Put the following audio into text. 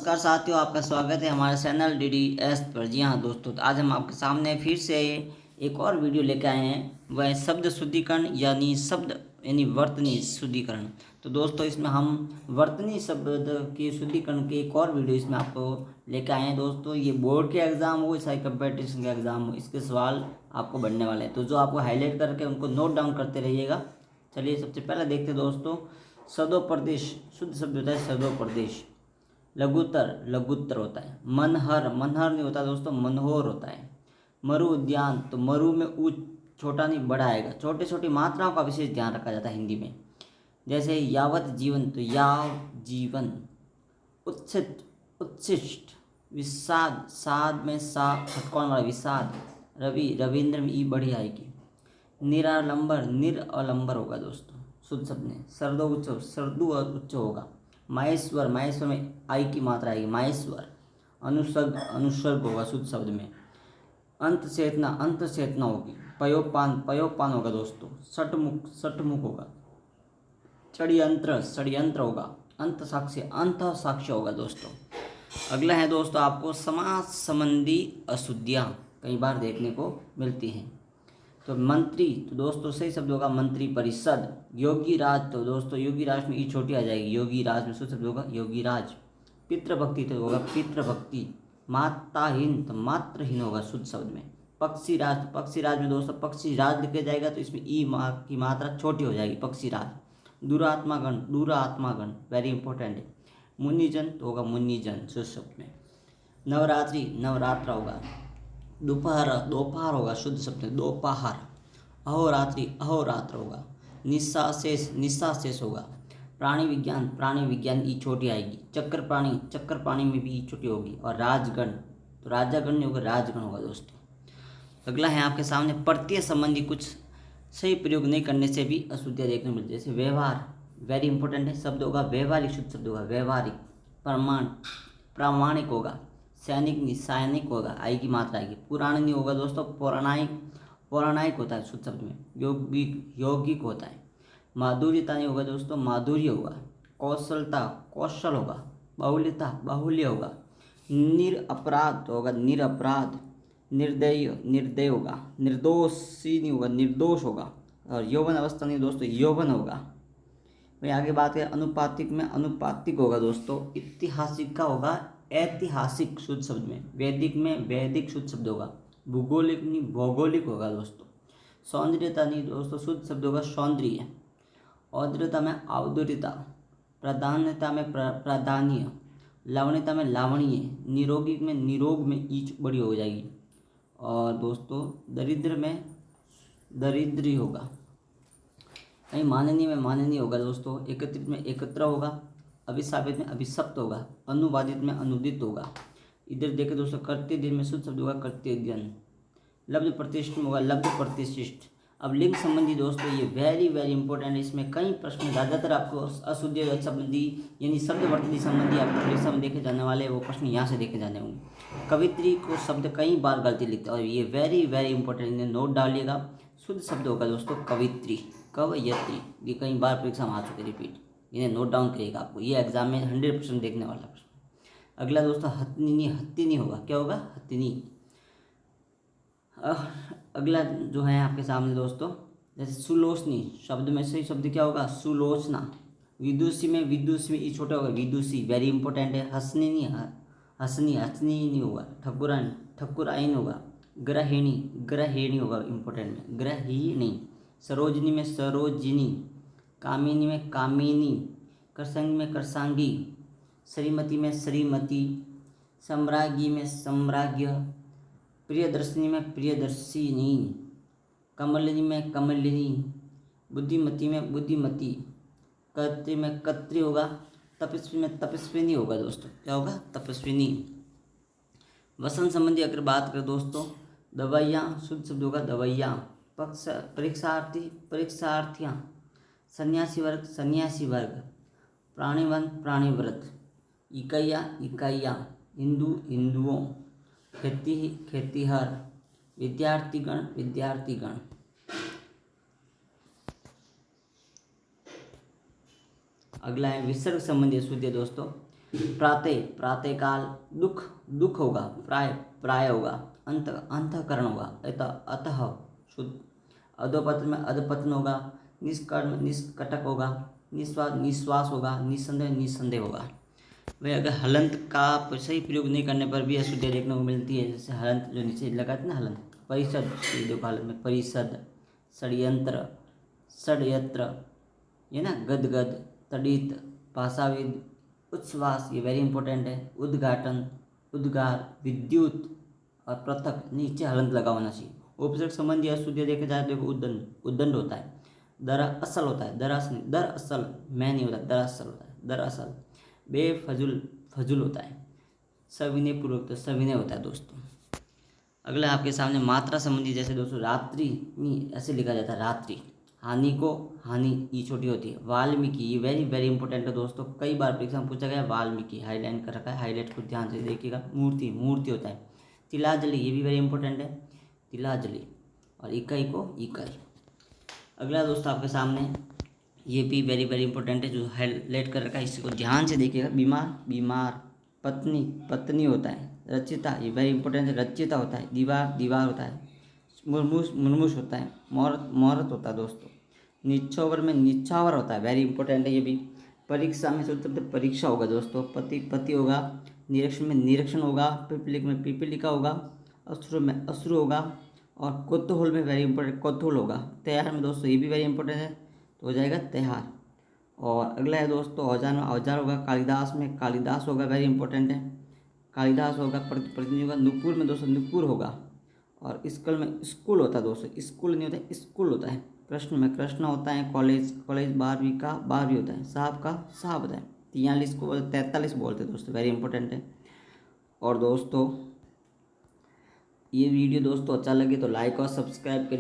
नमस्कार साथियों, आपका स्वागत है हमारे चैनल DDS पर। जी हाँ दोस्तों, तो आज हम आपके सामने फिर से एक और वीडियो लेकर आए हैं। वह शब्द शुद्धिकरण यानी वर्तनी शुद्धिकरण। तो दोस्तों, इसमें हम वर्तनी शब्द के शुद्धिकरण के एक और वीडियो इसमें आपको लेकर आए हैं। दोस्तों, ये बोर्ड के एग्ज़ाम हो चाहे कंपटीशन के एग्ज़ाम हो, इसके सवाल आपको बढ़ने वाले हैं। तो जो आपको हाईलाइट करके उनको नोट डाउन करते रहिएगा। चलिए सबसे पहले देखते हैं दोस्तों, सदोप्रदेश शुद्ध शब्द होता है सदोप्रदेश। लघुत्तर होता है। मनहर नहीं होता दोस्तों, मनोहर होता है। मरु उद्यान, तो मरु में ऊ छोटा नहीं बड़ा आएगा। छोटी छोटी मात्राओं का विशेष ध्यान रखा जाता है हिंदी में। जैसे यावत जीवन, तो याव जीवन। उच्छिष्ट विषाद, साध में सा खटकौन वाला विषाद। रविंद्र में ई बड़ी आएगी। निरालंबर होगा दोस्तों शुद्ध शब्द में। सरदू उच्च होगा। माहेश्वर में आई की मात्रा आएगी माहेश्वर। अनुसर्ग होगा शुद्ध शब्द में। अंत चेतना होगी। पयोपान होगा दोस्तों। सटमुख होगा। षड्यंत्र होगा। अंत साक्ष्य होगा दोस्तों। अगला है दोस्तों, आपको समास संबंधी अशुद्धियाँ कई बार देखने को मिलती हैं। तो मंत्री, तो दोस्तों सही शब्द होगा मंत्री परिषद। योगी राज, तो दोस्तों योगी राज में ई छोटी आ जाएगी। योगी राज में शुद्ध शब्द होगा योगी राज। पितृभक्ति, तो होगा पितृभक्ति। माताहीन, तो मात्रहीन होगा शुद्ध शब्द में। पक्षी राज में दोस्तों पक्षी राज लिखे जाएगा, तो इसमें ई की मात्रा छोटी हो जाएगी पक्षी राज। दुरात्मागण वेरी इंपॉर्टेंट है। मुनिजन, तो होगा मुनिजन शुद्ध शब्द में। नवरात्र होगा। दोपहर होगा शुद्ध शब्द में दोपहर। अहोरात्र होगा। निस्साशेष होगा। प्राणी विज्ञान ई छोटी आएगी। चक्र प्राणी में भी ई छोटी होगी। और राजगण, तो राजागण नहीं होगा राजगण होगा दोस्तों। अगला है आपके सामने प्रत्यय संबंधी कुछ सही प्रयोग नहीं करने से भी अशुद्धियाँ देखने को मिलती है। जैसे व्यवहार, वेरी इंपॉर्टेंट है शब्द होगा व्यवहारिक शुद्ध शब्द होगा व्यवहारिक। प्रामाणिक होगा। सैनिक होगा आई की मात्रा आएगी। पुराण नहीं होगा दोस्तों पौराणिक होता है शुद्ध शब्द में। यौगिक होता है। माधुर्यता नहीं होगा दोस्तों माधुर्य होगा। कौशल होगा। बाहुल्य होगा। निरपराध होगा निरपराध। निर्दय होगा। निर्दोषी नहीं होगा निर्दोष होगा। और यौवन अवस्था नहीं दोस्तों यौवन होगा। वही आगे बात करें अनुपातिक में अनुपातिक होगा दोस्तों। ऐतिहासिक का होगा ऐतिहासिक शुद्ध शब्द में। वैदिक में वैदिक शुद्ध शब्द होगा। भूगोलिक नहीं भौगोलिक होगा दोस्तों। सौंदर्यता नहीं दोस्तों शुद्ध शब्द होगा सौंदर्य। औद्रता में औदर्यता। प्राधान्यता में प्राधान्य। लावण्यता में लावण्य। निरोगी में निरोग में ईच बड़ी हो जाएगी। और दोस्तों दरिद्र में दरिद्री होगा। कहीं माननीय में माननीय होगा दोस्तों। एकत्रित में एकत्र होगा। अभिशापित में अभिशप्त होगा। अनुवादित में अनुदित होगा। इधर देखें दोस्तों कर्त्य दिन में शुद्ध शब्द होगा कर्त्य दिन। लब्ध प्रतिष्ठित में होगा लब्ध प्रतिष्ठित। अब लिंग संबंधी दोस्तों ये वेरी इंपॉर्टेंट है। इसमें कई प्रश्न ज़्यादातर आपको अशुद्धि संबंधी यानी शब्द वर्तनी संबंधी आपको परीक्षा में देखे जाने वाले वो प्रश्न यहाँ से देखे जाने होंगे। कवित्री को शब्द कई बार गलती लिखते हैं और ये वेरी इंपॉर्टेंट, इन्हें नोट डालिएगा। शुद्ध शब्द होगा दोस्तों कवित्री कवयत्री। ये कई बार परीक्षा में आ चुके रिपीट, इन्हें नोट डाउन करिएगा। आपको ये एग्जाम में 100% देखने वाला प्रश्न। अगला दोस्तों हथिनी होगा। क्या होगा हथिनी। अगला जो है आपके सामने दोस्तों जैसे सुलोचनी शब्द में सही शब्द क्या होगा सुलोचना। विदुषी में ई छोटा होगा विदुषी वेरी इंपॉर्टेंट है। हंसनी नहीं होगा। ठकुराइन होगा। ग्रहिणी होगा इंपॉर्टेंट में ग्रहिणी। सरोजनी में सरोजिनी। कामिनी में कामिनी। करसंगी में करसांगी। श्रीमती में श्रीमती। सम्राज्ञी में सम्राज्ञ। प्रियदर्शिनी में प्रियदर्शिनी। कमलिनी में कमलिनी। बुद्धिमती में बुद्धिमती। कर्त्री में कर्त्री होगा। तपस्वी में तपस्विनी होगा दोस्तों। क्या होगा तपस्विनी। वसन संबंधी अगर बात करें दोस्तों दवाइयाँ शुद्ध शब्द होगा दवाइयाँ। परीक्षार्थियाँ। सन्यासी वर्ग। प्राणिव्रत। इकाइयाँ। हिंदुओं। खेतीहर। विद्यार्थीगण। अगला है विसर्ग संबंधी अशुद्धि दोस्तों। प्रातः प्रातःकाल, दुख दुख होगा, प्राय प्राय होगा, अंत अंतःकरण होगा, अतः शुद्ध, अधोपतन में अधपतन होगा, निष्कर्म में निष्कटक होगा, निश्वास निश्वास होगा, निस्संदेह निस्संदेह होगा। वही अगर हलंत का सही प्रयोग नहीं करने पर भी अशुद्धि देखने को मिलती है। जैसे हलंत जो नीचे लगाते ना, हलंत, परिषद, ये देखो हालत में परिषद, षड्यंत्र, षड्यंत्र, ये ना, गदगद, तड़ित, भाषाविद, उच्छ्वास, ये वेरी इंपॉर्टेंट है, उद्घाटन, उद्गार, विद्युत और पृथक, नीचे हलंत लगा होना चाहिए। उपसर्ग संबंधी अशुद्धि देखा जाए तो उद्दंड, उद्दंड होता है, दरअसल होता है, दरअसल मैं नहीं होता, दरअसल होता है, दरअसल, बेफजुल फजुल होता है, सविनय पूर्वक तो सविनय होता है दोस्तों। अगला आपके सामने मात्रा संबंधी, जैसे दोस्तों रात्रि में ऐसे लिखा जाता है, रात्रि, हानि को हानि ई छोटी होती है, वाल्मीकि, ये वेरी वेरी इंपॉर्टेंट है दोस्तों, कई बार परीक्षा में पूछा गया है, वाल्मीकि हाईलाइट कर रखा है, हाईलाइट को ध्यान से देखिएगा। मूर्ति, मूर्ति होता है, तिलांजलि, ये भी वेरी इंपॉर्टेंट है, तिलांजलि, और इकाई को इकाई। अगला दोस्तों आपके सामने, ये भी वेरी वेरी इंपॉर्टेंट है, जो हाईलाइट कर रखा है, इसको ध्यान से देखिएगा। बीमार, बीमार, पत्नी, पत्नी होता है, रचिता, ये वेरी इंपॉर्टेंट है, रचिता होता है, दीवार, दीवार होता है, मुरमुश, मुरमुश होता है, मुहूर्त, मुहूर्त होता है दोस्तों, निछावर में निछावर होता है, वेरी इंपॉर्टेंट है ये भी। परीक्षा में सूत्र परीक्षा होगा दोस्तों, पति, पति होगा, निरीक्षण में निरीक्षण होगा, पिपलिक में पिपलिका होगा, अश्रु में अश्रु होगा, और कौतूहल में वेरी इंपॉर्टेंट कौतूहल होगा। त्योहार में दोस्तों ये भी वेरी इंपॉर्टेंट है, तो हो जाएगा त्योहार। और अगला है दोस्तों औजार में औजार होगा, कालिदास में कालिदास होगा, वेरी इंपॉर्टेंट है, कालिदास होगा। प्रतिनिधि होगा, नुपुर में दोस्तों नुपुर होगा, और स्कूल में स्कूल होता है दोस्तों, स्कूल नहीं होता है, स्कूल होता है। कृष्ण में कृष्ण होता है, कॉलेज, कॉलेज 12वीं का 12वीं होता है, साहब का साहब होता है, 43 को 43 बोलते हैं दोस्तों, वेरी इंपॉर्टेंट है। और दोस्तों ये वीडियो दोस्तों अच्छा लगे तो लाइक और सब्सक्राइब करिए।